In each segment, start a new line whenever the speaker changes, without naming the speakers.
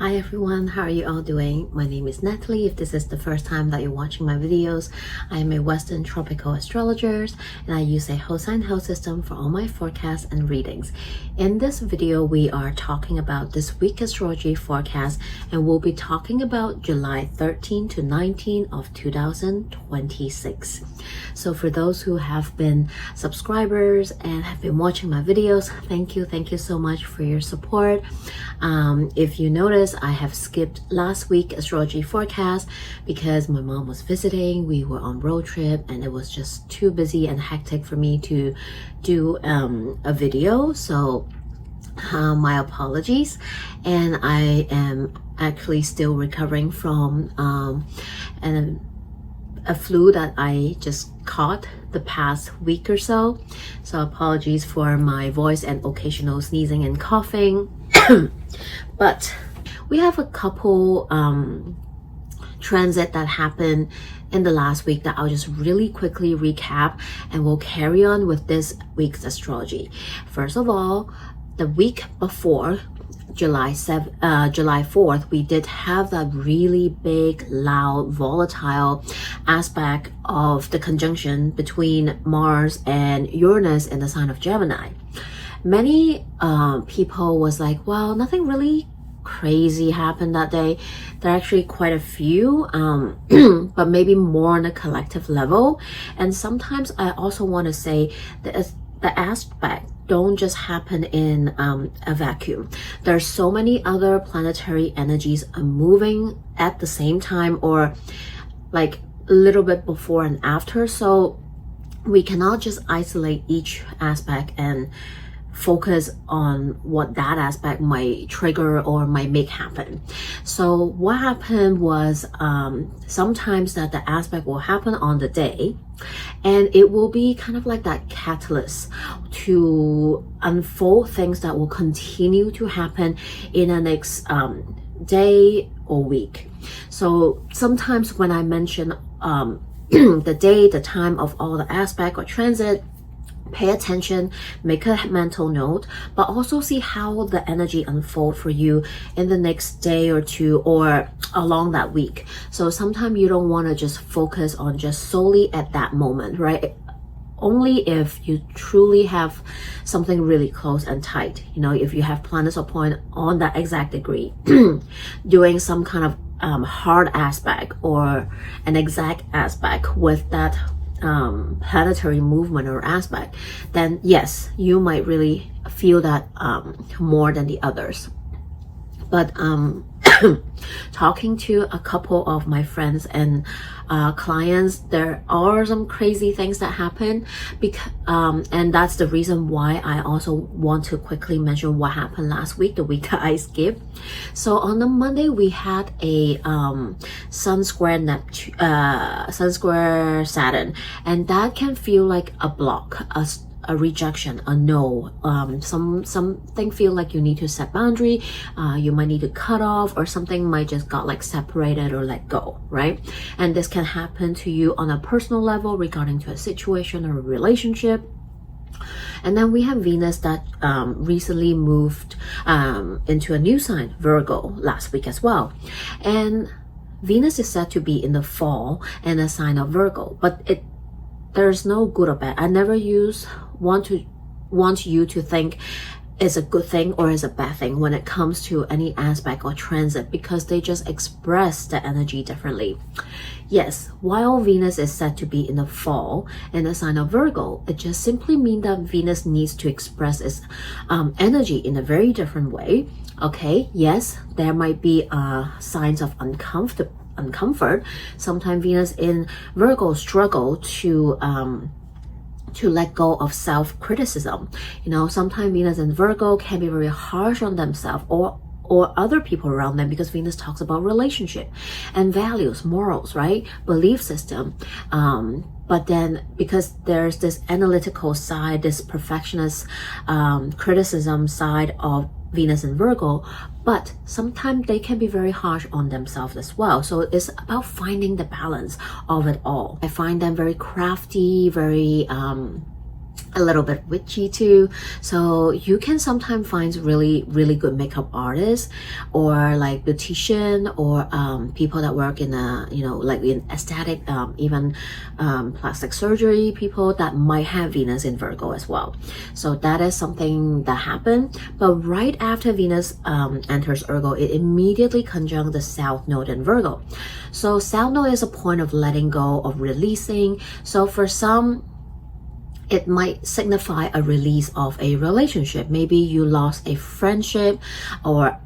Hi everyone, how are you all doing? My name is Natalie. If this is the first time that you're watching my videos, I am a Western tropical astrologer and I use a whole sign house system for all my forecasts and readings. In this video, we are talking about this week's astrology forecast and we'll be talking about July 13 to 19 of 2026. So for those who have been subscribers and have been watching my videos, thank you so much for your support. If you notice, I have skipped last week's astrology forecast because my mom was visiting. We were on road trip and it was just too busy and hectic for me to do a video. So my apologies. And I am actually still recovering from a flu that I just caught the past week or so. So apologies for my voice and occasional sneezing and coughing. But we have a couple transit that happened in the last week that I'll just really quickly recap, and we'll carry on with this week's astrology. First of all, the week before, July 4th, we did have that really big, loud, volatile aspect of the conjunction between Mars and Uranus in the sign of Gemini. Many people was like, well, nothing really crazy happened that day. There are actually quite a few, but maybe more on a collective level. And sometimes I also want to say that the aspect don't just happen in a vacuum. There's so many other planetary energies moving at the same time, or like a little bit before and after. So we cannot just isolate each aspect and focus on what that aspect might trigger or might make happen. So what happened was sometimes that the aspect will happen on the day, and it will be kind of like that catalyst to unfold things that will continue to happen in the next day or week. So sometimes when I mention the day, the time of all the aspect or transit, pay attention, make a mental note, but also see how the energy unfold for you in the next day or two or along that week. So sometimes you don't want to just focus on just solely at that moment, right? Only if you truly have something really close and tight. You know, if you have planets or point on that exact degree, doing some kind of hard aspect or an exact aspect with that planetary movement or aspect, then yes, you might really feel that more than the others. But talking to a couple of my friends and clients, there are some crazy things that happen, and that's the reason why I also want to quickly mention what happened last week, the week that I skipped. So on the Monday, we had a Sun square Neptune, Sun square Saturn, and that can feel like a block, a rejection, a no, something feel like you need to set boundary, you might need to cut off, or something might just got like separated or let go, right? And this can happen to you on a personal level regarding to a situation or a relationship. And then we have Venus that recently moved into a new sign, Virgo, last week as well. And Venus is said to be in the fall in a sign of Virgo, but there's no good or bad. I never want you to think it's a good thing or is a bad thing when it comes to any aspect or transit, because they just express the energy differently. Yes, while Venus is said to be in the fall in the sign of Virgo, it just simply means that Venus needs to express its energy in a very different way. Okay, yes, there might be signs of uncomfort. Sometimes Venus in Virgo struggle to let go of self-criticism. You know, sometimes Venus in Virgo can be very harsh on themselves or other people around them, because Venus talks about relationship and values, morals, right? Belief system. But then because there's this analytical side, this perfectionist criticism side of Venus in Virgo, but sometimes they can be very harsh on themselves as well. So it's about finding the balance of it all. I find them very crafty, very a little bit witchy too, so you can sometimes find really good makeup artists or like beautician or people that work in a, you know, like in aesthetic, even plastic surgery people that might have Venus in Virgo as well. So that is something that happened. But right after Venus enters Virgo, it immediately conjunct the South Node in Virgo. So South Node is a point of letting go, of releasing. So for some, it might signify a release of a relationship. Maybe you lost a friendship or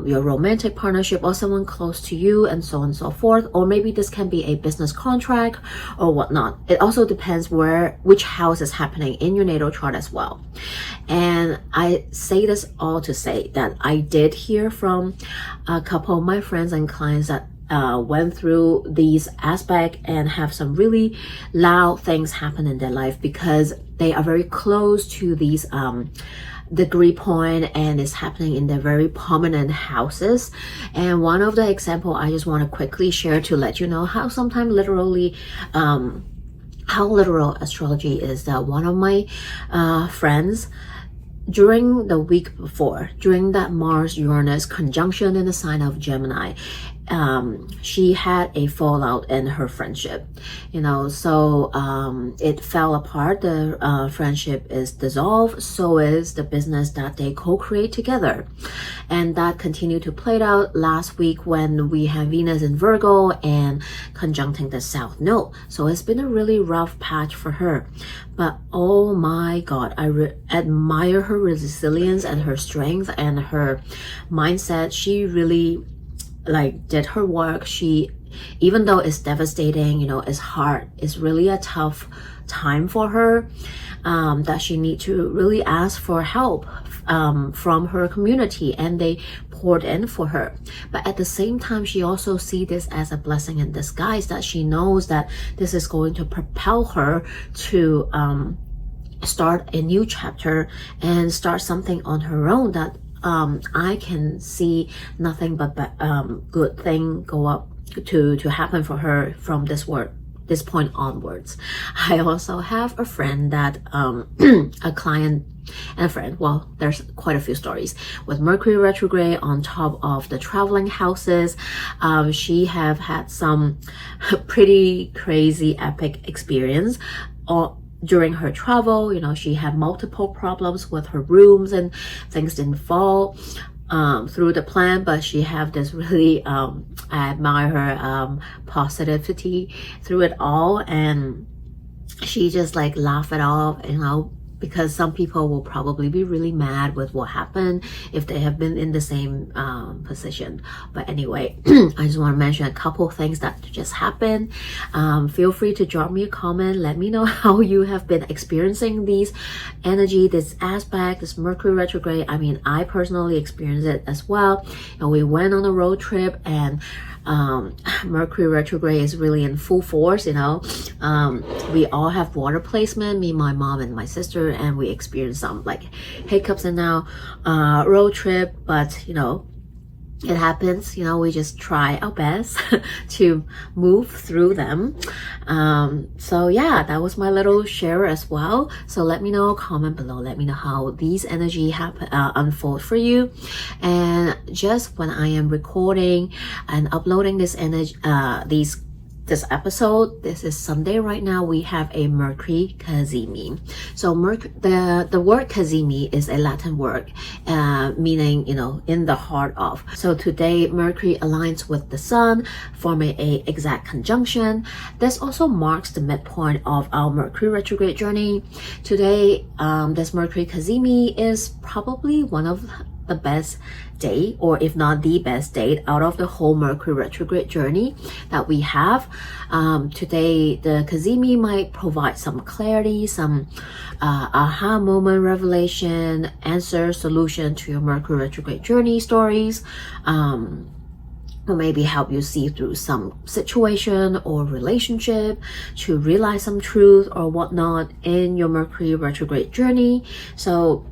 your romantic partnership or someone close to you, and so on and so forth. Or maybe this can be a business contract or whatnot. It also depends which house is happening in your natal chart as well. And I say this all to say that I did hear from a couple of my friends and clients that went through these aspects and have some really loud things happen in their life because they are very close to these degree point, and it's happening in their very prominent houses. And one of the example I just want to quickly share to let you know how sometimes literally how literal astrology is, that one of my friends, during the week before, during that Mars-Uranus conjunction in the sign of Gemini, she had a fallout in her friendship, you know, so it fell apart. The friendship is dissolved, so is the business that they co-create together. And that continued to play out last week when we have Venus in Virgo and conjuncting the South Node. So it's been a really rough patch for her. But oh my God, I admire her resilience and her strength and her mindset. She really like did her work. She, even though it's devastating, you know, it's hard, it's really a tough time for her, that she need to really ask for help from her community, and they poured in for her. But at the same time, she also see this as a blessing in disguise, that she knows that this is going to propel her to start a new chapter and start something on her own, that I can see nothing but good thing go up to happen for her from this point onwards. I also have a friend that a client and a friend, well, there's quite a few stories with Mercury retrograde on top of the traveling houses. She have had some pretty crazy epic experience during her travel. You know, she had multiple problems with her rooms and things didn't fall through the plan, but she have this really I admire her positivity through it all, and she just like laugh it off, you know, because some people will probably be really mad with what happened if they have been in the same position. But anyway, I just want to mention a couple things that just happened. Feel free to drop me a comment. Let me know how you have been experiencing these energy, this aspect, this Mercury retrograde. I mean, I personally experienced it as well. And we went on a road trip, and Mercury retrograde is really in full force, you know. We all have water placement, me, my mom, and my sister, and we experienced some like hiccups in our road trip, but you know, it happens, you know, we just try our best to move through them. So yeah, that was my little share as well. So let me know, comment below, let me know how these energy unfold for you. And just when I am recording and uploading this energy, this episode, this is Sunday right now, we have a Mercury cazimi. So the word cazimi is a Latin word meaning, you know, in the heart of. So today Mercury aligns with the Sun, forming a exact conjunction. This also marks the midpoint of our Mercury retrograde journey. Today, this Mercury cazimi is probably one of the best date, or if not the best date, out of the whole Mercury retrograde journey that we have. Today, the cazimi might provide some clarity, some aha moment, revelation, answer, solution to your Mercury retrograde journey stories. Or maybe help you see through some situation or relationship, to realize some truth or whatnot in your Mercury retrograde journey. So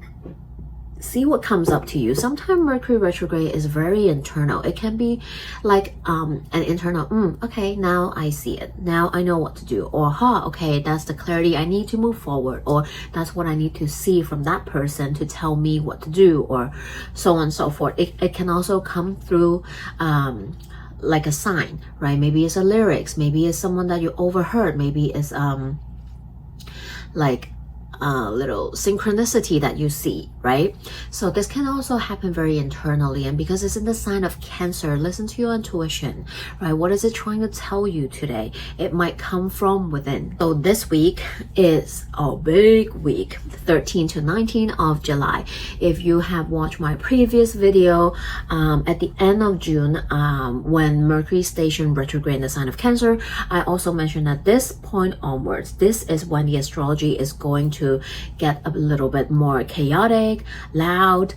see what comes up to you. Sometimes Mercury retrograde is very internal. It can be like an internal, okay, now I see it. Now I know what to do. Or, okay, that's the clarity I need to move forward. Or that's what I need to see from that person to tell me what to do, or so on and so forth. It can also come through like a sign, right? Maybe it's a lyrics.Maybe it's someone that you overheard. Maybe it's like a little synchronicity that you see, right? So this can also happen very internally, and because it's in the sign of Cancer, listen to your intuition, right? What is it trying to tell you today? It might come from within. So this week is a big week, 13 to 19 of July. If you have watched my previous video at the end of June, when Mercury stationed retrograde in the sign of Cancer, I also mentioned that this point onwards, this is when the astrology is going to get a little bit more chaotic, loud,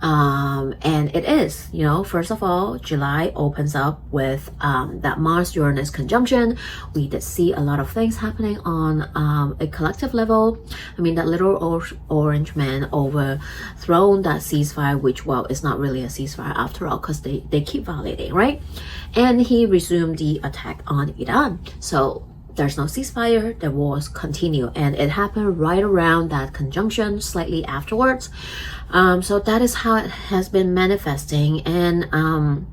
and it is, you know, first of all, July opens up with that Mars-Uranus conjunction. We did see a lot of things happening on a collective level. I mean, that little orange man overthrown that ceasefire, which, well, it's not really a ceasefire after all, because they keep violating, right? And he resumed the attack on Iran. So there's no ceasefire, the wars continue, and it happened right around that conjunction, slightly afterwards. So that is how it has been manifesting, and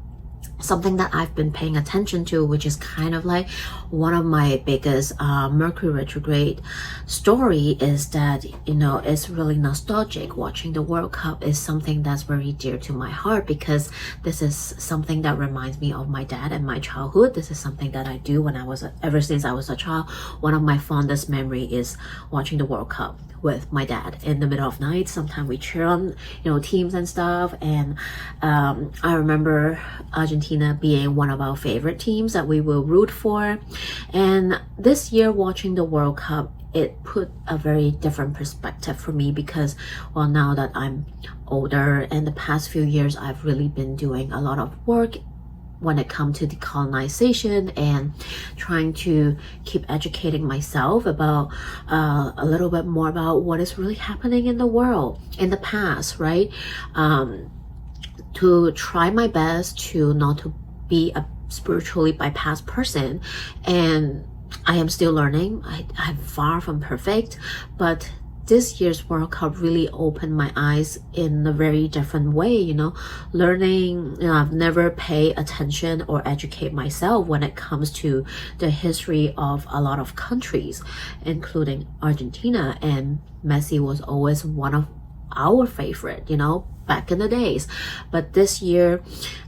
something that I've been paying attention to, which is kind of like one of my biggest Mercury retrograde story, is that, you know, it's really nostalgic. Watching the World Cup is something that's very dear to my heart, because this is something that reminds me of my dad and my childhood. This is something that I do when I was ever since I was a child. One of my fondest memory is watching the World Cup with my dad in the middle of night. Sometimes we cheer on, you know, teams and stuff, and I remember Argentina being one of our favorite teams that we will root for. And this year, watching the World Cup, it put a very different perspective for me, because, well, now that I'm older, and the past few years I've really been doing a lot of work when it comes to decolonization and trying to keep educating myself about a little bit more about what is really happening in the world in the past, right? To try my best to not to be a spiritually bypassed person, and I am still learning. I'm far from perfect, but this year's World Cup really opened my eyes in a very different way, you know, learning, you know, I've never paid attention or educate myself when it comes to the history of a lot of countries, including Argentina, and Messi was always one of our favorite, you know, back in the days. But this year,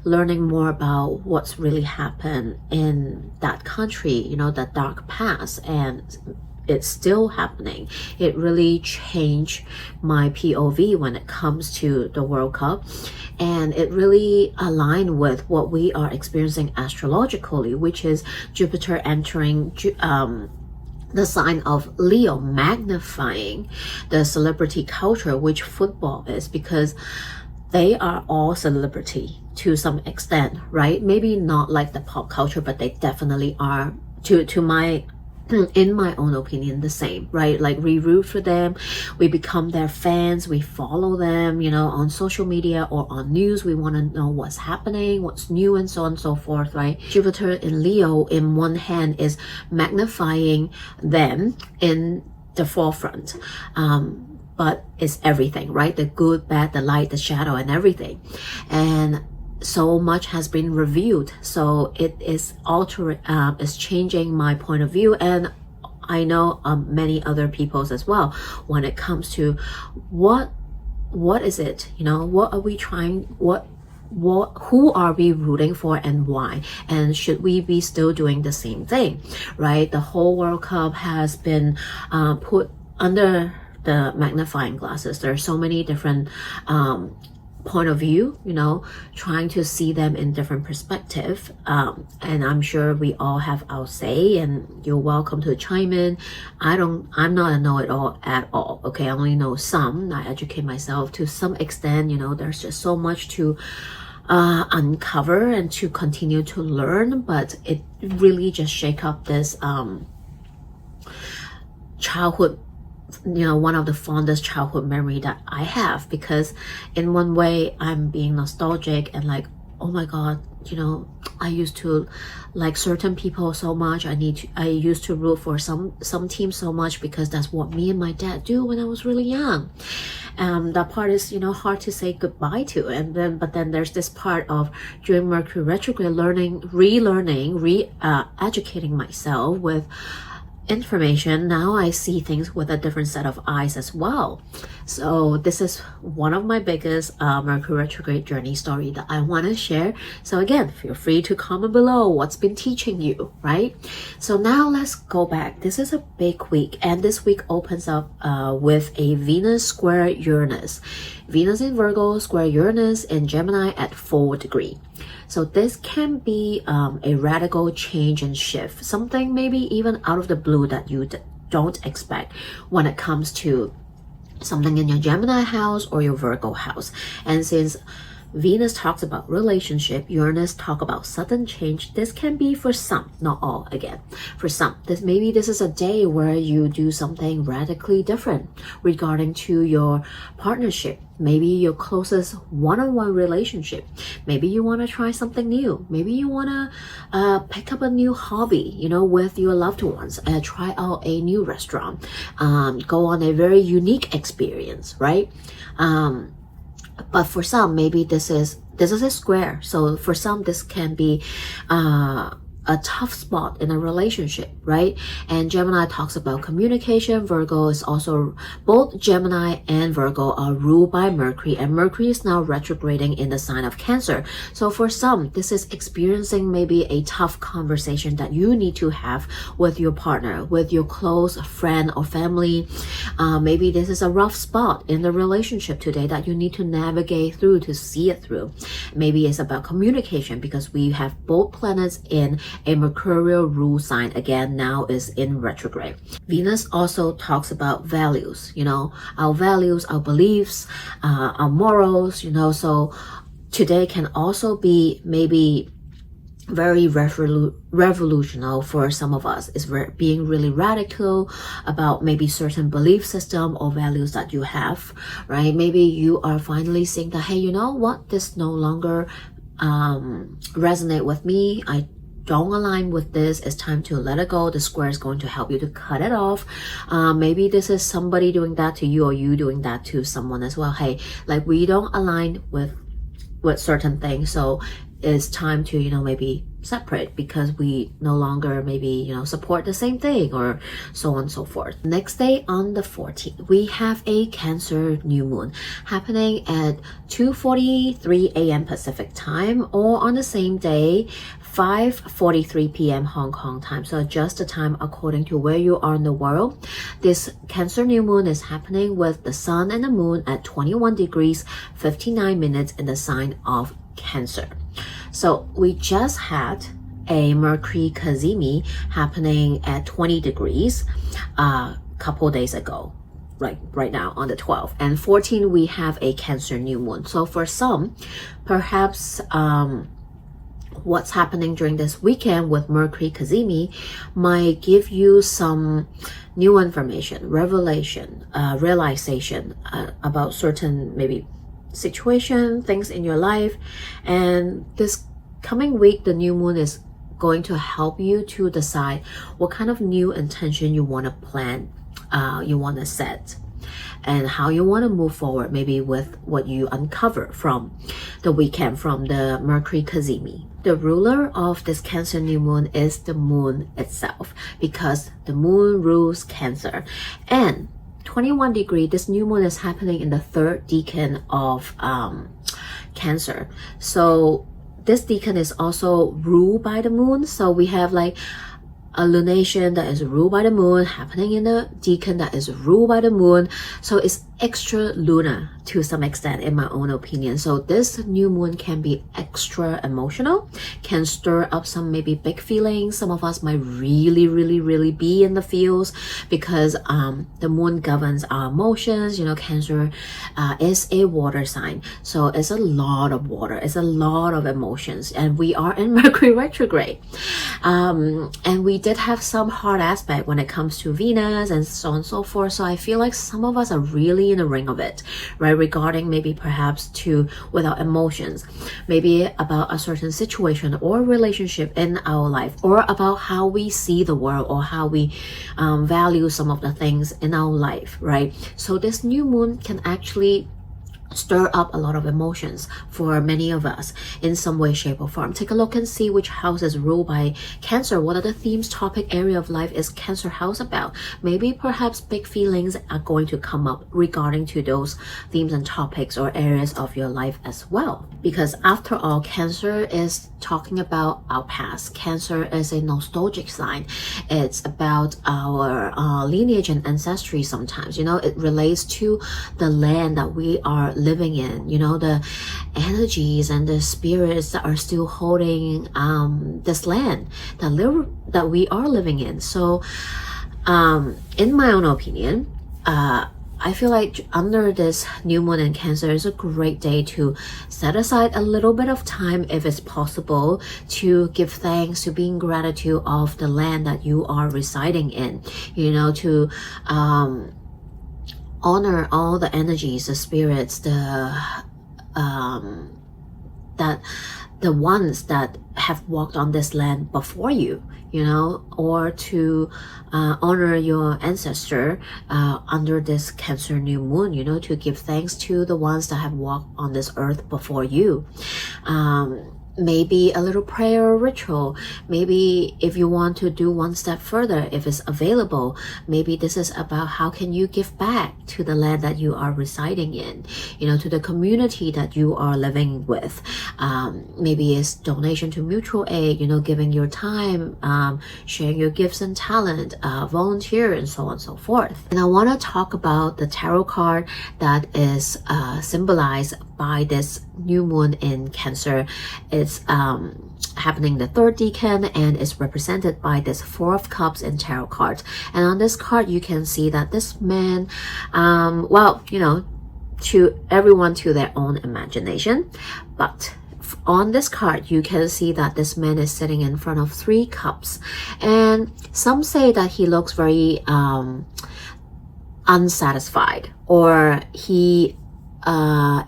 learning more about what's really happened in that country, you know, that dark past, and it's still happening. It really changed my POV when it comes to the World Cup, and it really aligned with what we are experiencing astrologically, which is Jupiter entering the sign of Leo, magnifying the celebrity culture, which football is, because they are all celebrity to some extent, right? Maybe not like the pop culture, but they definitely are, to my in my own opinion, the same, right? Like, we root for them, we become their fans, we follow them, you know, on social media or on news. We want to know what's happening, what's new, and so on and so forth, right? Jupiter in Leo, in one hand, is magnifying them in the forefront, but it's everything, right? The good, bad, the light, the shadow, and everything. And so much has been revealed, so it is altering, is changing my point of view, and I know many other people's as well, when it comes to what is it, you know, what are we trying, who are we rooting for, and why, and should we be still doing the same thing, right? The whole World Cup has been put under the magnifying glasses. There are so many different point of view, you know, trying to see them in different perspective, and I'm sure we all have our say, and you're welcome to chime in. I'm not a know-it-all at all, okay? I only know some. I educate myself to some extent, you know. There's just so much to uncover and to continue to learn, but it really just shake up this childhood one of the fondest childhood memory that I have, because in one way I'm being nostalgic and like, oh my god, I used to like certain people so much. I used to root for some team so much because that's what me and my dad do when I was really young. That part is hard to say goodbye to, but then there's this part of during Mercury retrograde, relearning, educating myself with information. Now I see things with a different set of eyes as well. So this is one of my biggest Mercury retrograde journey story that I want to share. So again, feel free to comment below what's been teaching you, right? So now let's go back. This is a big week, and this week opens up with a Venus square Uranus. Venus in Virgo square Uranus in Gemini at 4 degrees. So this can be a radical change and shift, something maybe even out of the blue that you don't expect when it comes to something in your Gemini house or your Virgo house. And since Venus talks about relationship, Uranus talk about sudden change. This can be for some, not all again. For some, maybe this is a day where you do something radically different regarding to your partnership, maybe your closest one-on-one relationship. Maybe you want to try something new. Maybe you want to pick up a new hobby, with your loved ones, and try out a new restaurant, go on a very unique experience, right? But for some, maybe this is a square. So for some, this can be a tough spot in a relationship, right? And Gemini talks about communication. Virgo is also, both Gemini and Virgo are ruled by Mercury, and Mercury is now retrograding in the sign of Cancer. So for some, this is experiencing maybe a tough conversation that you need to have with your partner, with your close friend or family. Maybe this is a rough spot in the relationship today that you need to navigate through to see it through. Maybe it's about communication, because we have both planets in a mercurial rule sign, again now is in retrograde. Venus also talks about values, our values, our beliefs, our morals, so today can also be maybe very revolutionary for some of us. Is being really radical about maybe certain belief system or values that you have, right? Maybe you are finally saying that, hey, you know what, this no longer resonate with me. I don't align with this. It's time to let it go. The square is going to help you to cut it off. Maybe this is somebody doing that to you, or you doing that to someone as well. Hey, like we don't align with certain things, so it's time to maybe separate because we no longer maybe support the same thing, or so on and so forth. Next day on the 14th, we have a Cancer new moon happening at 2:43 a.m. Pacific time, or on the same day 5:43 p.m. Hong Kong time. So adjust the time according to where you are in the world. This Cancer new moon is happening with the sun and the moon at 21 degrees 59 minutes in the sign of Cancer. So we just had a Mercury Cazimi happening at 20 degrees a couple days ago, right now on the 12th. And 14 we have a Cancer new moon. So for some, perhaps what's happening during this weekend with Mercury Cazimi might give you some new information, revelation, realization about certain maybe situation, things in your life. And this coming week, the new moon is going to help you to decide what kind of new intention you want to plan, you want to set, and how you want to move forward, maybe with what you uncover from the weekend from the Mercury Cazimi. The ruler of this Cancer new moon is the moon itself, because the moon rules Cancer. And 21 degree, this new moon is happening in the third decan of Cancer. So this decan is also ruled by the moon. So we have like a lunation that is ruled by the moon happening in the decan that is ruled by the moon. So it's extra lunar to some extent, in my own opinion. So this new moon can be extra emotional, can stir up some maybe big feelings. Some of us might really be in the feels, because the moon governs our emotions. Cancer is a water sign, so it's a lot of water, it's a lot of emotions, and we are in Mercury retrograde, and we did have some hard aspect when it comes to Venus and so on and so forth. So I feel like some of us are really in the ring of it, right? Regarding maybe perhaps with our emotions, maybe about a certain situation or relationship in our life, or about how we see the world, or how we value some of the things in our life, right? So this new moon can actually stir up a lot of emotions for many of us in some way, shape, or form. Take a look and see which house is ruled by Cancer. What are the themes, topic, area of life is Cancer house about? Maybe perhaps big feelings are going to come up regarding to those themes and topics or areas of your life as well. Because after all, Cancer is talking about our past. Cancer is a nostalgic sign. It's about our lineage and ancestry sometimes. You know, it relates to the land that we are living in, you know, the energies and the spirits that are still holding this land that we are living in. So in my own opinion, I feel like under this new moon in Cancer is a great day to set aside a little bit of time, if it's possible, to give thanks, to be in gratitude of the land that you are residing in, you know, to honor all the energies, the spirits, the ones that have walked on this land before you, you know, or to honor your ancestor under this Cancer new moon, you know, to give thanks to the ones that have walked on this earth before you. Maybe a little prayer or ritual. Maybe if you want to do one step further, if it's available, maybe this is about how can you give back to the land that you are residing in, you know, to the community that you are living with. Maybe it's donation to mutual aid, you know, giving your time, sharing your gifts and talent, volunteer, and so on and so forth. And I want to talk about the tarot card that is symbolized by this new moon in Cancer. It's happening the third decan and is represented by this Four of Cups in tarot card. And on this card you can see that this man, well, you know, to everyone to their own imagination, but on this card you can see that this man is sitting in front of 3 cups, and some say that he looks very unsatisfied, or he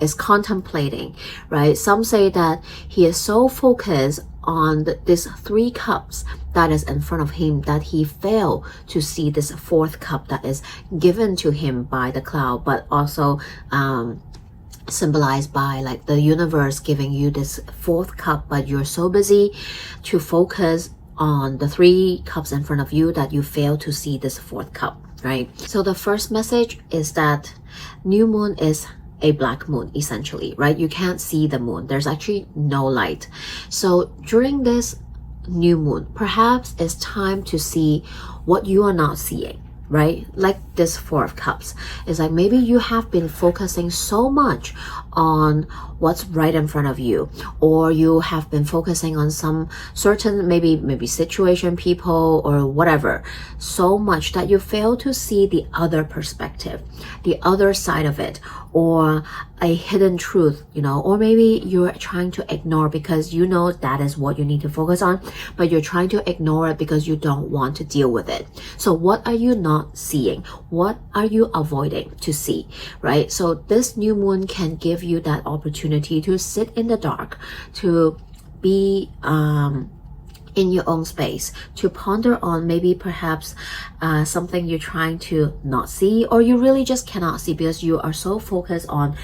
is contemplating, right? Some say that he is so focused on these 3 cups that is in front of him that he failed to see this 4th cup that is given to him by the cloud, but also symbolized by like the universe giving you this 4th cup, but you're so busy to focus on the 3 cups in front of you that you fail to see this 4th cup, right? So the first message is that new moon is a black moon, essentially, right? You can't see the moon. There's actually no light. So during this new moon, perhaps it's time to see what you are not seeing, right? Like this 4 of Cups. It's like maybe you have been focusing so much on what's right in front of you, or you have been focusing on some certain maybe situation, people, or whatever, so much that you fail to see the other perspective, the other side of it, or a hidden truth, you know, or maybe you're trying to ignore because you know that is what you need to focus on, but you're trying to ignore it because you don't want to deal with it. So what are you not seeing? What are you avoiding to see, right? So this new moon can give you that opportunity to sit in the dark, to be in your own space, to ponder on maybe perhaps something you're trying to not see, or you really just cannot see because you are so focused on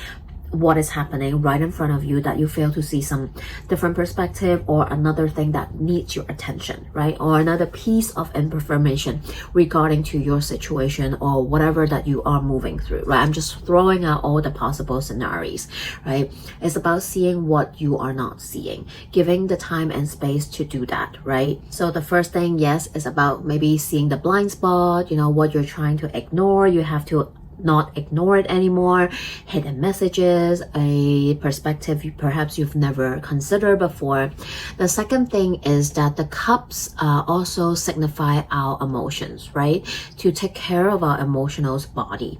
what is happening right in front of you that you fail to see some different perspective, or another thing that needs your attention, right? Or another piece of information regarding to your situation or whatever that you are moving through, right? I'm just throwing out all the possible scenarios, right? It's about seeing what you are not seeing, giving the time and space to do that, right? So the first thing, yes, is about maybe seeing the blind spot, you know, what you're trying to ignore. You have to not ignore it anymore. Hidden messages, a perspective perhaps you've never considered before. The second thing is that the cups also signify our emotions, right? To take care of our emotional body.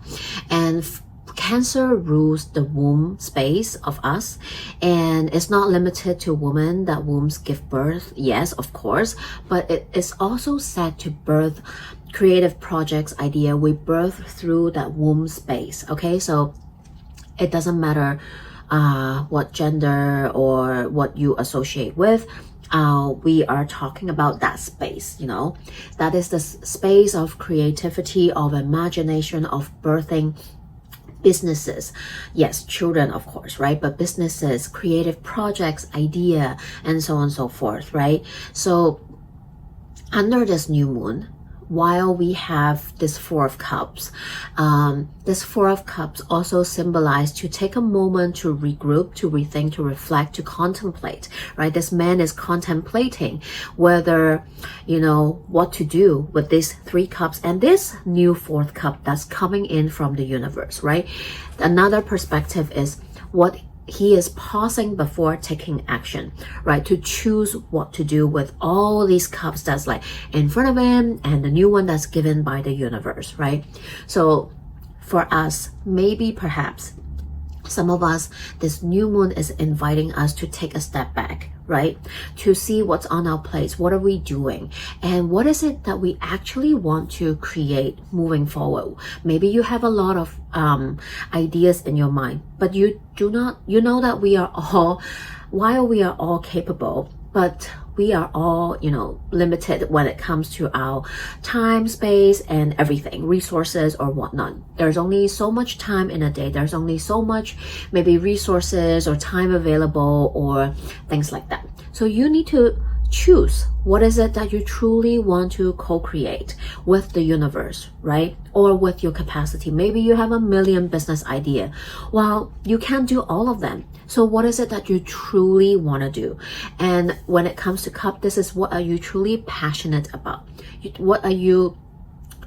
And Cancer rules the womb space of us, and it's not limited to women that wombs give birth, yes, of course, but it is also said to birth creative projects, idea. We birth through that womb space, okay? So it doesn't matter what gender or what you associate with. We are talking about that space, you know, that is the space of creativity, of imagination, of birthing businesses. Yes, children, of course, right? But businesses, creative projects, idea, and so on and so forth, right? So under this new moon, while we have this Four of Cups, this Four of Cups also symbolize to take a moment to regroup, to rethink, to reflect, to contemplate, right? This man is contemplating whether, you know, what to do with these 3 cups and this new 4th cup that's coming in from the universe, right? Another perspective is what he is pausing before taking action, right? To choose what to do with all these cups that's like in front of him and the new one that's given by the universe, right? So for us, maybe perhaps some of us, this new moon is inviting us to take a step back, right? To see what's on our plates. What are we doing? And what is it that we actually want to create moving forward? Maybe you have a lot of ideas in your mind, but you know that we are all, while we are all capable, but we are all, you know, limited when it comes to our time, space, and everything, resources or whatnot. There's only so much time in a day. There's only so much maybe resources or time available or things like that. So you need to choose what is it that you truly want to co-create with the universe, right? Or with your capacity. Maybe you have a million business idea. Well, you can't do all of them. So what is it that you truly want to do? And when it comes to cup, this is what are you truly passionate about? What are you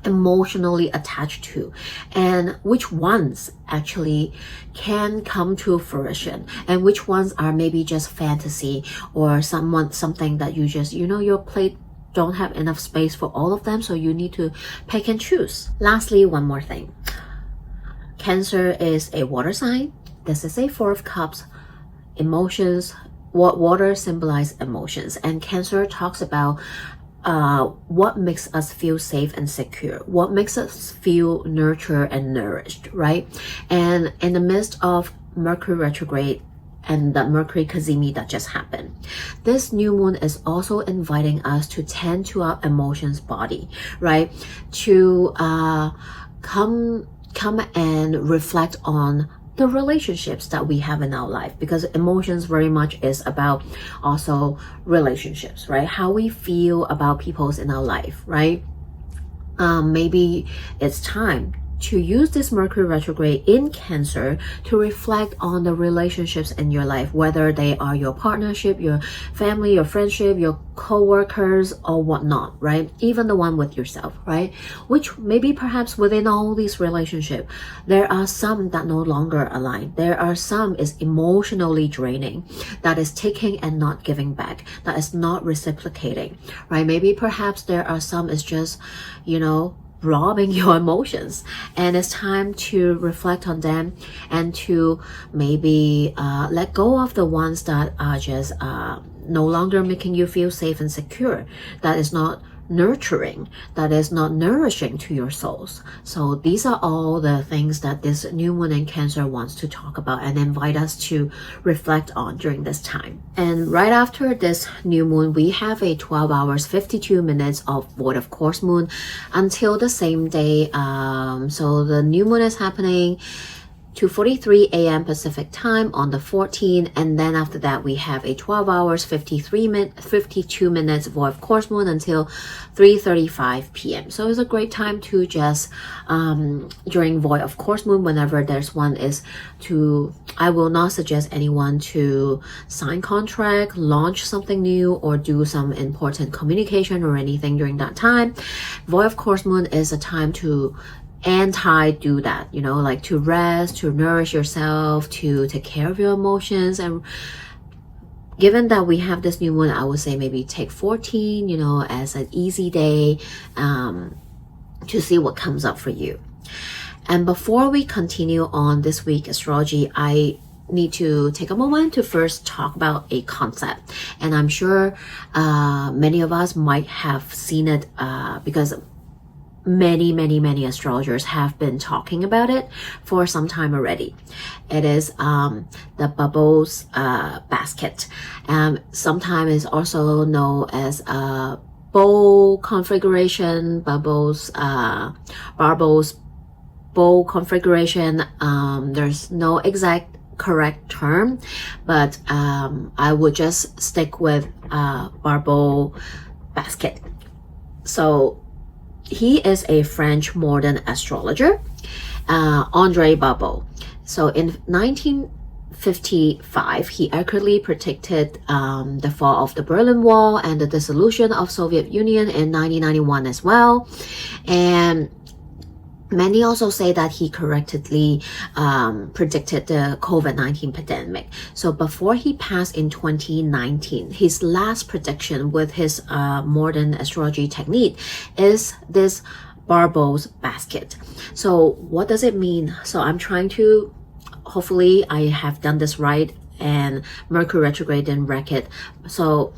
emotionally attached to, and which ones actually can come to fruition, and which ones are maybe just fantasy or something that you just, you know, your plate don't have enough space for all of them, so you need to pick and choose. Lastly, one more thing. Cancer is a water sign. This is a 4 of Cups. Emotions, what water symbolize emotions, and Cancer talks about what makes us feel safe and secure, what makes us feel nurtured and nourished, right? And in the midst of Mercury retrograde and the Mercury Kazemi that just happened, this new moon is also inviting us to tend to our emotions body, right? To come and reflect on the relationships that we have in our life, because emotions very much is about also relationships, right? How we feel about people's in our life, right? Maybe it's time to use this Mercury retrograde in Cancer to reflect on the relationships in your life, whether they are your partnership, your family, your friendship, your co-workers or whatnot, right? Even the one with yourself, right? Which maybe perhaps within all these relationships, there are some that no longer align. There are some is emotionally draining, that is taking and not giving back, that is not reciprocating, right? Maybe perhaps there are some is just, you know, robbing your emotions, and it's time to reflect on them and to maybe let go of the ones that are just no longer making you feel safe and secure, that is not nurturing, that is not nourishing to your souls. So these are all the things that this new moon in Cancer wants to talk about and invite us to reflect on during this time. And right after this new moon, we have a 12 hours 52 minutes of void of course moon until the same day. So the new moon is happening 2:43 a.m. Pacific time on the 14th, and then after that we have a 12 hours 52 minutes void of course moon until 3:35 p.m. So it's a great time to just during void of course moon, whenever there's one, is to, I will not suggest anyone to sign contract, launch something new, or do some important communication or anything during that time. Void of course moon is a time to do that, you know, like to rest, to nourish yourself, to take care of your emotions. And given that we have this new moon, I would say maybe take 14, you know, as an easy day to see what comes up for you. And before we continue on this week astrology, I need to take a moment to first talk about a concept. And I'm sure many of us might have seen it because many astrologers have been talking about it for some time already. It is the Babault's basket. Sometimes it's also known as bowl configuration, Barbault's bowl configuration. There's no exact correct term, but I would just stick with Barbault basket. So he is a French modern astrologer, André Babault. So in 1955, he accurately predicted the fall of the Berlin Wall and the dissolution of Soviet Union in 1991 as well. And many also say that he correctly predicted the COVID-19 pandemic. So before he passed in 2019, his last prediction with his modern astrology technique is this Barbault's basket. So what does it mean? So I'm trying to, hopefully I have done this right, and Mercury retrograde in Recce. So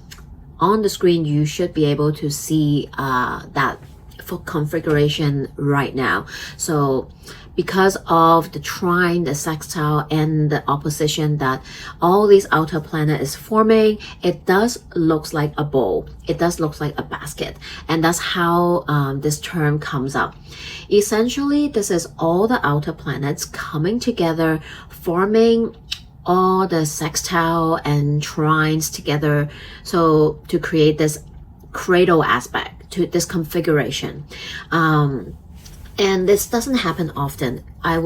on the screen, you should be able to see that configuration right now. So because of the trine, the sextile, and the opposition that all these outer planet is forming, it does looks like a bowl. It does look like a basket. And that's how this term comes up. Essentially, this is all the outer planets coming together, forming all the sextile and trines together, so to create this cradle aspect to this configuration. And this doesn't happen often. I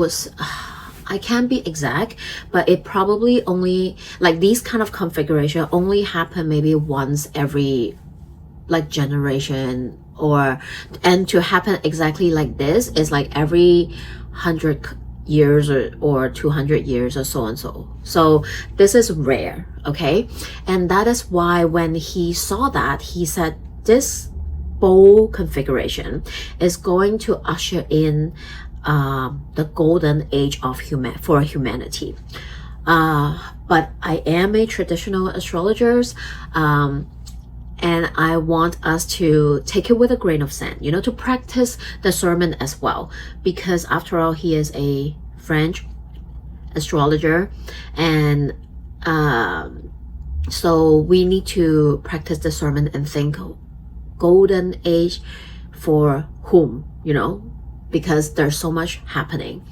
can't be exact, but it probably only, like these kind of configuration only happen maybe once every like generation, and to happen exactly like this is like every 100 years or 200 years or so and so. So this is rare, okay? And that is why when he saw that, he said this bowl configuration is going to usher in the golden age of humanity. But I am a traditional astrologer, and I want us to take it with a grain of sand, you know, to practice discernment as well, because after all, he is a French astrologer, and so we need to practice discernment and think golden age for whom, you know, because there's so much happening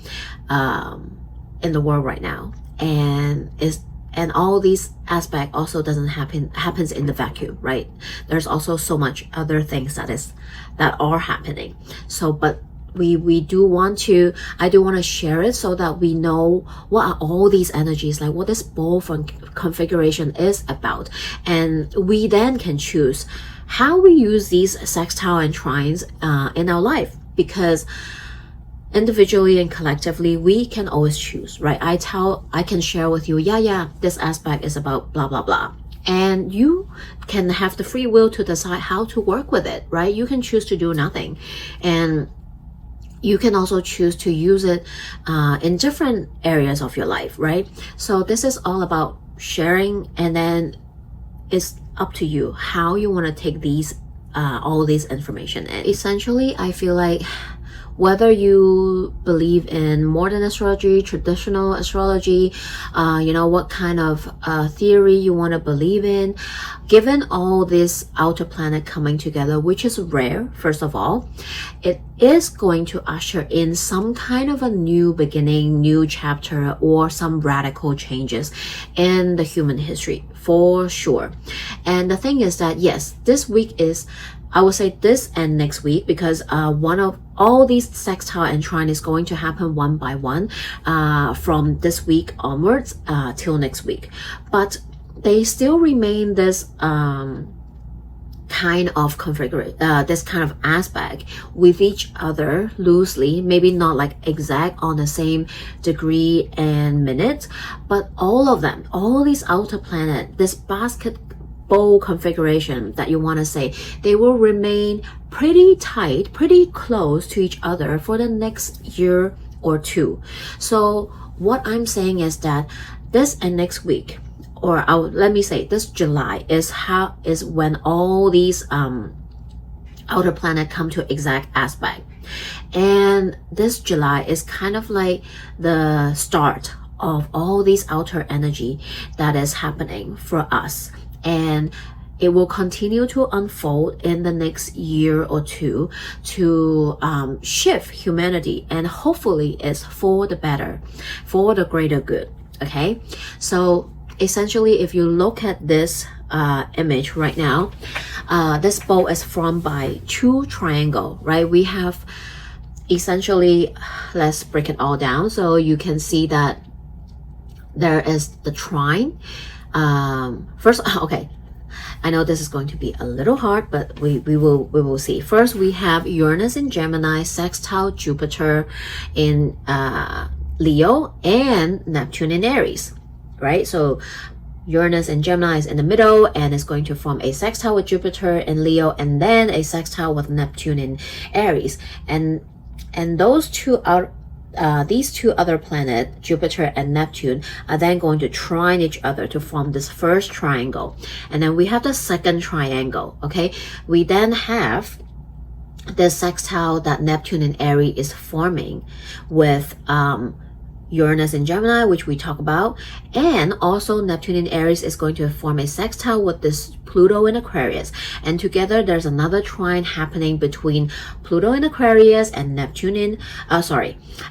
in the world right now, and all these aspects also doesn't happens in the vacuum, right? There's also so much other things that are happening. So but we do want to, I do want to share it so that we know what are all these energies, like what this bowl configuration is about, and we then can choose how we use these sextile and trines in our life, because individually and collectively we can always choose, right? I can share with you, this aspect is about blah blah blah, and you can have the free will to decide how to work with it, right? You can choose to do nothing, and you can also choose to use it in different areas of your life, right? So this is all about sharing, and then it's up to you how you want to take these all this information. And essentially, I feel like whether you believe in modern astrology, traditional astrology, you know, what kind of theory you want to believe in, given all this outer planet coming together, which is rare, first of all, it is going to usher in some kind of a new beginning, new chapter, or some radical changes in the human history, for sure. And the thing is that, yes, this week is, I would say this and next week, because one of all these sextile and trine is going to happen one by one from this week onwards till next week. But they still remain this kind of configuration, this kind of aspect with each other loosely, maybe not like exact on the same degree and minutes, but all of them, all these outer planet, this basket bowl configuration that you want to say, they will remain pretty tight, pretty close to each other for the next year or 2. So what I'm saying is that this and next week, or let me say this July is when all these outer planet come to exact aspect. And this July is kind of like the start of all these outer energy that is happening for us, and it will continue to unfold in the next year or 2 to shift humanity, and hopefully it's for the better, for the greater good. Okay, so essentially if you look at this image right now, this bowl is formed by 2 triangles, right? We have essentially, let's break it all down so you can see that there is the trine. First, okay, I know this is going to be a little hard, but we will see. First, we have Uranus in Gemini, sextile Jupiter in Leo, and Neptune in Aries, right? So Uranus in Gemini is in the middle, and it's going to form a sextile with Jupiter in Leo, and then a sextile with Neptune in Aries. And those two are these 2 other planets, Jupiter and Neptune, are then going to trine each other to form this first triangle. And then we have the second triangle, okay? We then have the sextile that Neptune and Aries is forming with Uranus in Gemini, which we talk about, and also Neptune in Aries is going to form a sextile with this Pluto in Aquarius, and together there's another trine happening between Pluto in Aquarius and Neptune in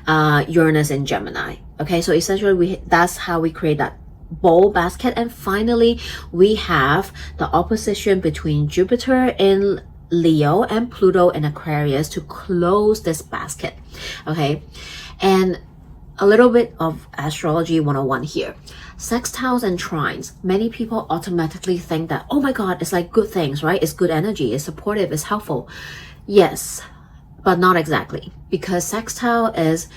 Uranus in Gemini. Okay, so essentially that's how we create that bowl basket. And finally we have the opposition between Jupiter in Leo and Pluto in Aquarius to close this basket. Okay, and a little bit of astrology 101 here. Sextiles and trines, many people automatically think that, oh my god, it's like good things, right? It's good energy, it's supportive, it's helpful. Yes, but not exactly, because sextile is,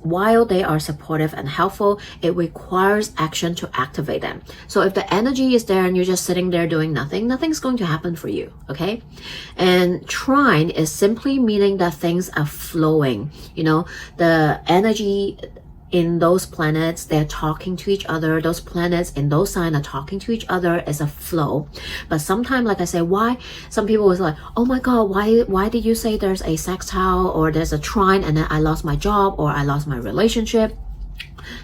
while they are supportive and helpful, it requires action to activate them. So if the energy is there and you're just sitting there doing nothing, nothing's going to happen for you. Okay, and trine is simply meaning that things are flowing, you know, the energy in those planets, they're talking to each other. Those planets in those signs are talking to each other as a flow. But sometimes, like I say, why some people was like, oh my god, why did you say there's a sextile or there's a trine and then I lost my job or I lost my relationship?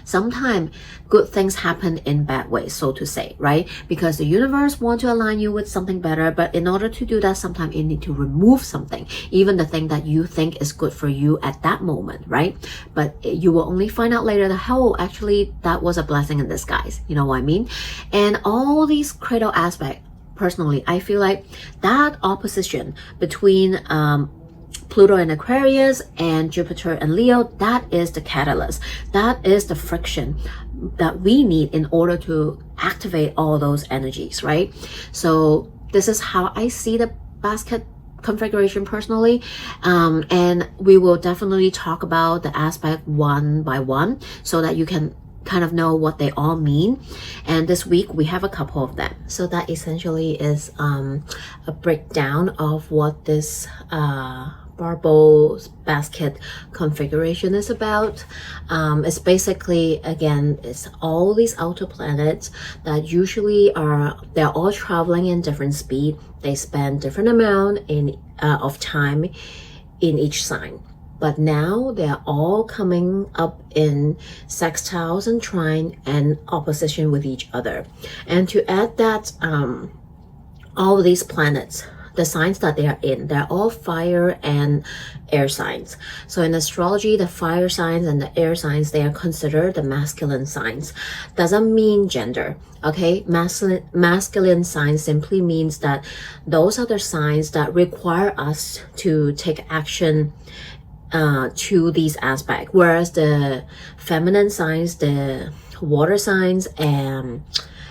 Sometimes good things happen in bad ways, so to say, right? Because the universe wants to align you with something better, but in order to do that, sometimes you need to remove something, even the thing that you think is good for you at that moment, right? But you will only find out later that, oh, actually that was a blessing in disguise. You know what I mean? And all these cradle aspects, personally, I feel like that opposition between Pluto in Aquarius and Jupiter and Leo, that is the catalyst. That is the friction that we need in order to activate all those energies, right? So this is how I see the basket configuration personally, and we will definitely talk about the aspect one by one so that you can kind of know what they all mean. And this week we have a couple of them, so that essentially is a breakdown of what this Barbault basket configuration is about. It's basically, again, it's all these outer planets that usually they're all traveling in different speed. They spend different amount of time in each sign, but now they're all coming up in sextiles and trine and opposition with each other. And to add that, all of these planets, the signs that they are in, they're all fire and air signs. So in astrology, the fire signs and the air signs, they are considered the masculine signs. Doesn't mean gender, okay? Masculine signs simply means that those are the signs that require us to take action to these aspects, whereas the feminine signs, the water signs and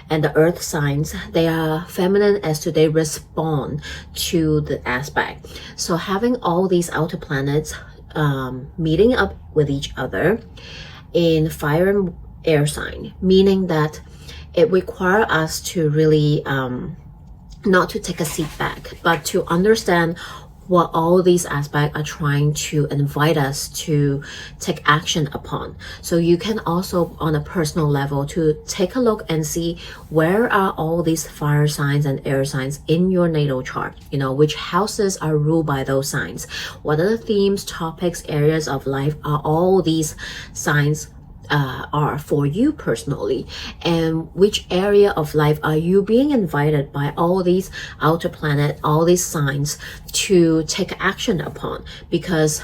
the earth signs, they are feminine as to they respond to the aspect. So having all these outer planets meeting up with each other in fire and air sign, meaning that it requires us to really not to take a seat back, but to understand what all these aspects are trying to invite us to take action upon. So you can also, on a personal level, to take a look and see where are all these fire signs and air signs in your natal chart, you know, which houses are ruled by those signs. What are the themes, topics, areas of life are all these signs are for you personally, and which area of life are you being invited by all these outer planet, all these signs to take action upon. Because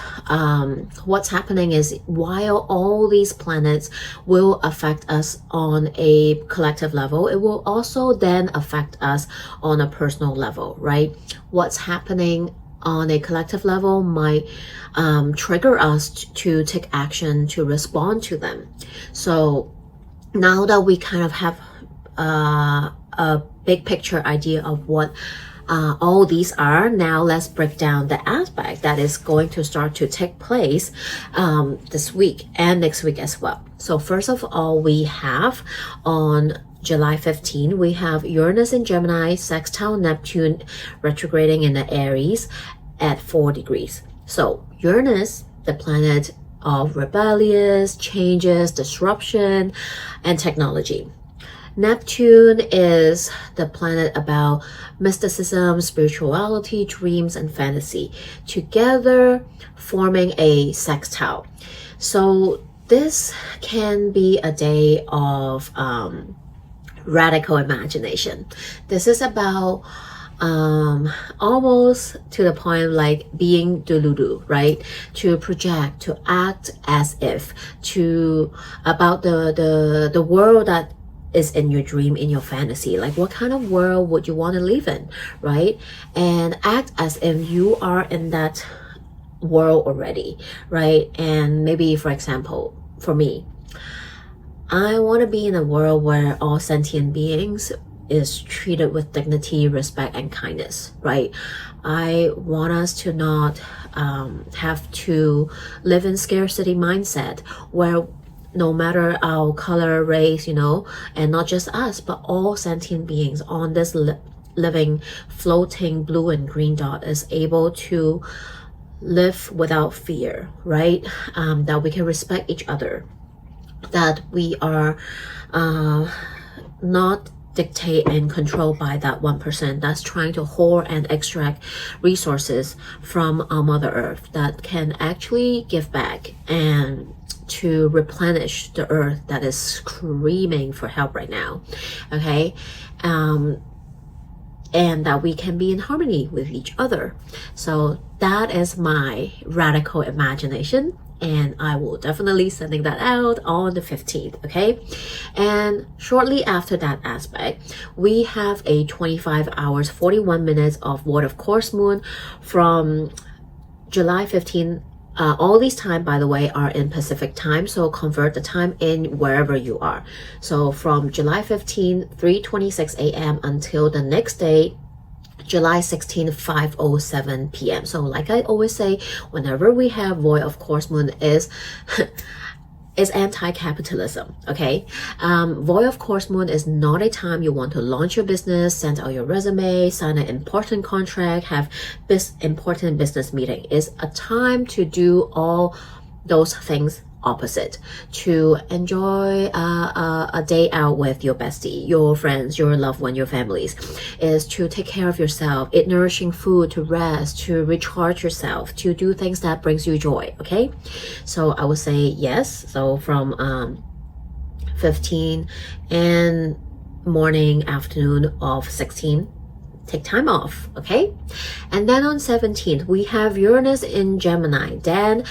what's happening is, while all these planets will affect us on a collective level, it will also then affect us on a personal level, right? What's happening on a collective level might trigger us to take action, to respond to them. So now that we kind of have a big picture idea of what all these are, now let's break down the aspect that is going to start to take place this week and next week as well. So first of all, we have on July 15, we have Uranus in Gemini, sextile Neptune retrograding in the Aries at 4 degrees. So Uranus, the planet of rebellious changes, disruption, and technology. Neptune is the planet about mysticism, spirituality, dreams, and fantasy, together forming a sextile. So this can be a day of radical imagination. This is about almost to the point like being delulu, right? To project, to act as if, to about the world that is in your dream, in your fantasy. Like, what kind of world would you want to live in, right? And act as if you are in that world already, right? And maybe, for example, for me, I want to be in a world where all sentient beings is treated with dignity, respect, and kindness, right? I want us to not have to live in scarcity mindset, where no matter our color, race, you know, and not just us, but all sentient beings on this living, floating blue and green dot is able to live without fear, right? That we can respect each other, that we are not dictate and controlled by that 1% that's trying to hoard and extract resources from our Mother Earth, that can actually give back and to replenish the earth that is screaming for help right now. Okay, and that we can be in harmony with each other. So that is my radical imagination, and I will definitely sending that out on the 15th. Okay, and shortly after that aspect, we have a 25 hours 41 minutes of void of course moon from July 15th. All these time, by the way, are in Pacific time, so convert the time in wherever you are. So from July 15, 3:26 a.m. until the next day, July 16, 5:07 p.m. So like I always say, whenever we have void of course moon is anti-capitalism, okay? Void of course moon is not a time you want to launch your business, send out your resume, sign an important contract, have important business meeting. It's a time to do all those things opposite, to enjoy a day out with your bestie, your friends, your loved one, your families, is to take care of yourself, eat nourishing food, to rest, to recharge yourself, to do things that brings you joy. Okay, so I would say yes. So from 15 and morning, afternoon of 16, take time off. Okay, and then on 17th we have Uranus in Gemini, then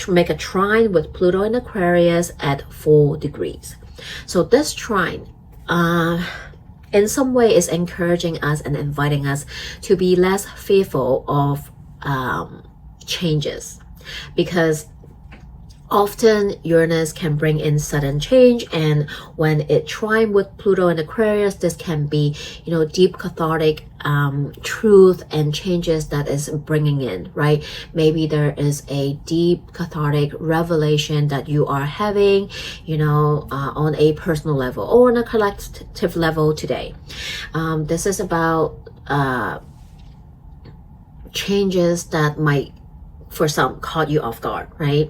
make a trine with Pluto in Aquarius at 4 degrees. So this trine in some way is encouraging us and inviting us to be less fearful of changes, because often Uranus can bring in sudden change, and when it trine with Pluto in Aquarius, this can be, you know, deep cathartic truth and changes that is bringing in, right? Maybe there is a deep cathartic revelation that you are having, you know, on a personal level or on a collective level today. This is about changes that might, for some, caught you off guard, right?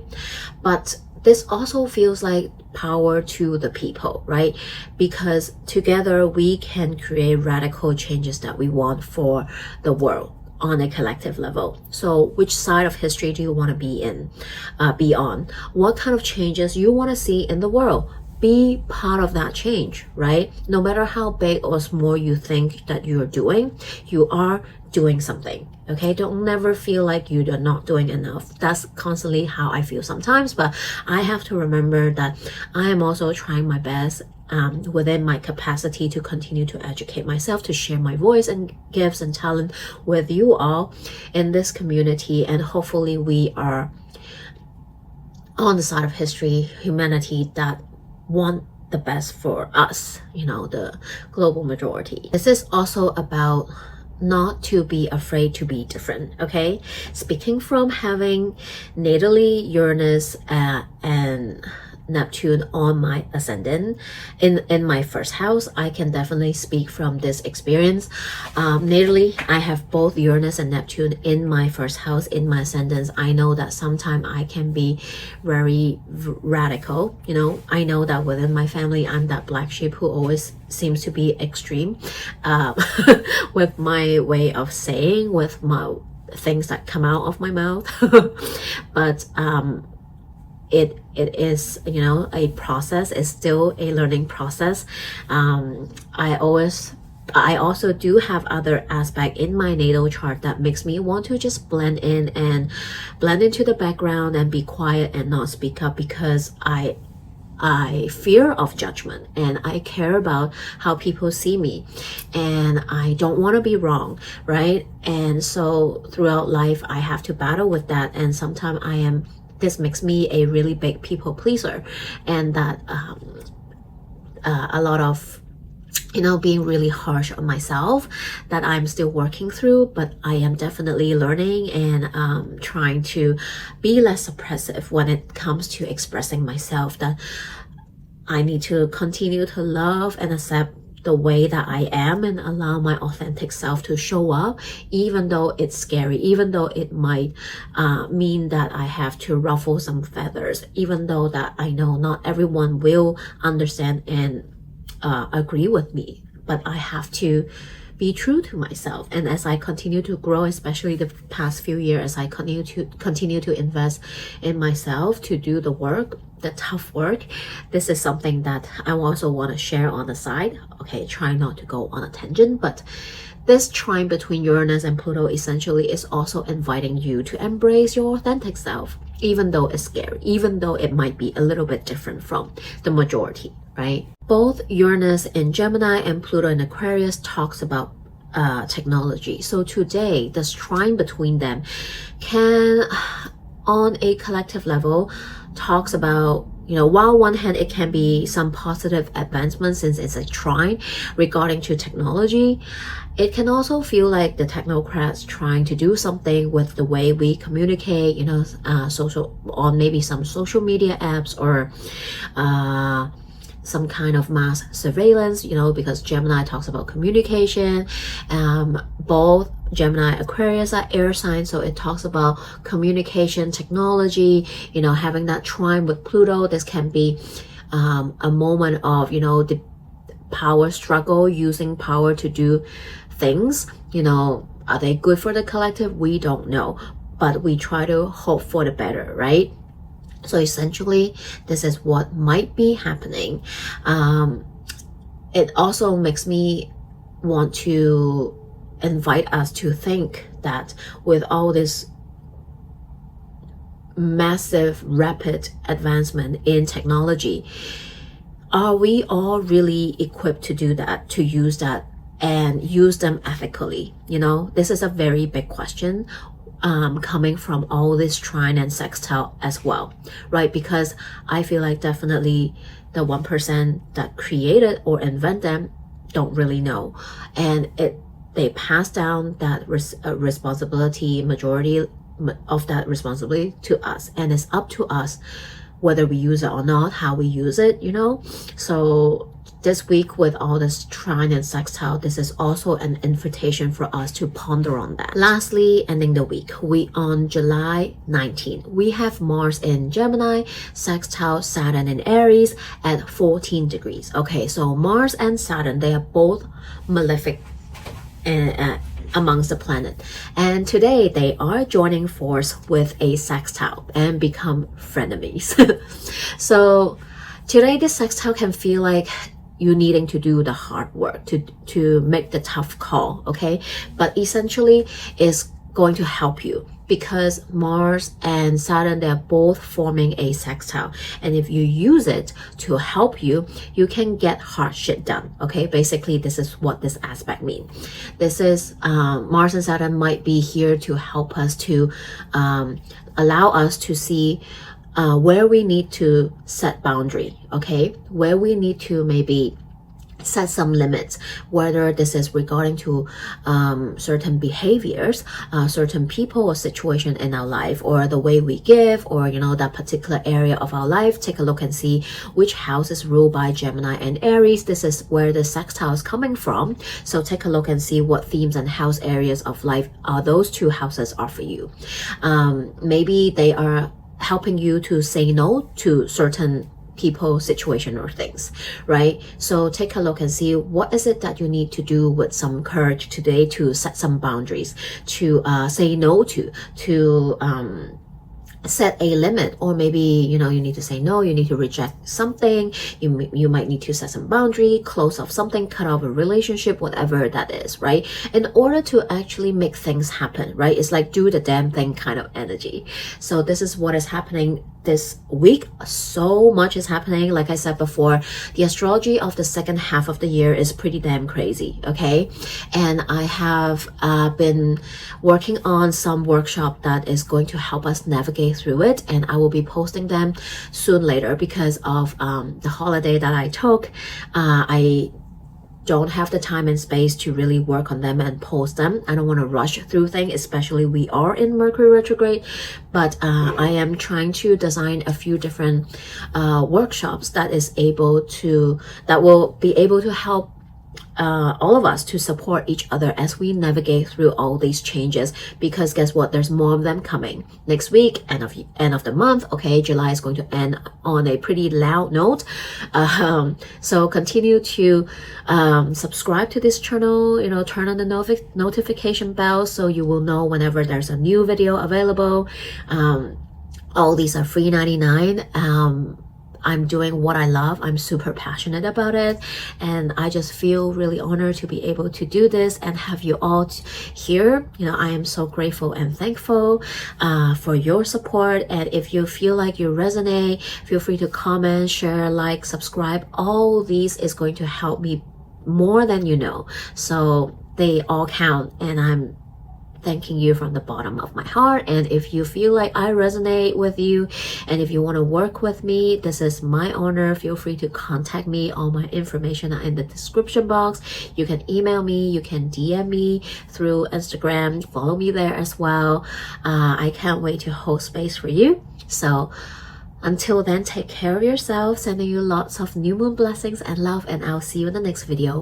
But this also feels like power to the people, right? Because together we can create radical changes that we want for the world on a collective level. So which side of history do you want to be on? What kind of changes you want to see in the world? Be part of that change, right? No matter how big or small you think that you're doing, you are doing something. Okay, don't never feel like you are not doing enough. That's constantly how I feel sometimes, but I have to remember that I am also trying my best within my capacity to continue to educate myself, to share my voice and gifts and talent with you all in this community, and hopefully we are on the side of history, humanity that want the best for us, you know, the global majority. This is also about not to be afraid to be different, okay? Speaking from having natally Uranus and Neptune on my ascendant in my first house, I can definitely speak from this experience. Natally, I have both Uranus and Neptune in my first house, in my ascendants. I know that sometimes I can be very radical, you know. I know that within my family, I'm that black sheep who always seems to be extreme with my way of saying, with my things that come out of my mouth. But it is, you know, a process. It's still a learning process. I also do have other aspect in my natal chart that makes me want to just blend in and blend into the background and be quiet and not speak up, because I fear of judgment and I care about how people see me, and I don't want to be wrong, right? And so throughout life I have to battle with that, and sometimes this makes me a really big people pleaser, and that a lot of, you know, being really harsh on myself that I'm still working through, but I am definitely learning and trying to be less suppressive when it comes to expressing myself, that I need to continue to love and accept the way that I am and allow my authentic self to show up, even though it's scary, even though it might mean that I have to ruffle some feathers, even though that I know not everyone will understand and agree with me, but I have to be true to myself. And as I continue to grow, especially the past few years, as I continue to invest in myself to do the work, the tough work, this is something that I also want to share on the side. Okay, try not to go on a tangent, but this trine between Uranus and Pluto essentially is also inviting you to embrace your authentic self, even though it's scary, even though it might be a little bit different from the majority, right? Both Uranus in Gemini and Pluto in Aquarius talks about technology. So today, this trine between them can, on a collective level, talks about, you know, while on one hand it can be some positive advancement since it's a trine regarding to technology, it can also feel like the technocrats trying to do something with the way we communicate, you know, social, on maybe some social media apps, or some kind of mass surveillance, you know, because Gemini talks about communication. Both Gemini, Aquarius are air signs, so it talks about communication, technology, you know, having that trine with Pluto. This can be a moment of, you know, the power struggle, using power to do things, you know. Are they good for the collective? We don't know, but we try to hope for the better, right? So essentially, this is what might be happening. It also makes me want to invite us to think that with all this massive, rapid advancement in technology, are we all really equipped to do that, to use that and use them ethically? You know, this is a very big question. Coming from all this trine and sextile as well, right? Because I feel like definitely the 1% that created or invent them don't really know, and they pass down that responsibility, majority of that responsibility to us, and it's up to us whether we use it or not, how we use it, you know. So this week with all this trine and sextile, this is also an invitation for us to ponder on that. Lastly, ending the week, we on July 19th, we have Mars in Gemini, sextile Saturn in Aries at 14 degrees. Okay, so Mars and Saturn, they are both malefic amongst the planet, and today they are joining force with a sextile and become frenemies. So today this sextile can feel like you needing to do the hard work to make the tough call, okay? But essentially is going to help you because Mars and Saturn, they're both forming a sextile, and if you use it to help you, you can get hard shit done, okay? Basically, this is what this aspect means. This is Mars and Saturn might be here to help us to allow us to see where we need to set boundary, okay? Where we need to maybe set some limits, whether this is regarding to certain behaviors, certain people or situation in our life, or the way we give, or that particular area of our life. Take a look and see which house is ruled by Gemini and Aries. This is where the sextile is coming from. So take a look and see what themes and house areas of life are those two houses are for you. Maybe they are helping you to say no to certain people, situation, or things, right? So take a look and see what is it that you need to do with some courage today to set some boundaries, to say no to set a limit, or maybe you need to say no, you need to reject something, you might need to set some boundary, close off something, cut off a relationship, whatever that is, right? In order to actually make things happen, right? It's like do the damn thing kind of energy. So this is what is happening this week. So much is happening. Like I said before, the astrology of the second half of the year is pretty damn crazy, okay? And I have been working on some workshop that is going to help us navigate through it, and I will be posting them soon later because of the holiday that I took. I don't have the time and space to really work on them and post them. I don't want to rush through things, especially we are in Mercury retrograde, but I am trying to design a few different workshops that will be able to help all of us to support each other as we navigate through all these changes, because guess what, there's more of them coming next week, end of the month. Okay, July is going to end on a pretty loud note, so continue to subscribe to this channel, turn on the notification bell so you will know whenever there's a new video available. All these are free 99. I'm doing what I love. I'm super passionate about it, and I just feel really honored to be able to do this and have you all here. I am so grateful and thankful for your support, and if you feel like you resonate, feel free to comment, share, like, subscribe. All these is going to help me more than you know, so they all count, and I'm thanking you from the bottom of my heart. And if you feel like I resonate with you, and if you want to work with me, this is my honor. Feel free to contact me. All my information are in the description box. You can email me, you can DM me through Instagram, follow me there as well. I can't wait to hold space for you. So until then, take care of yourself, sending you lots of new moon blessings and love, and I'll see you in the next video.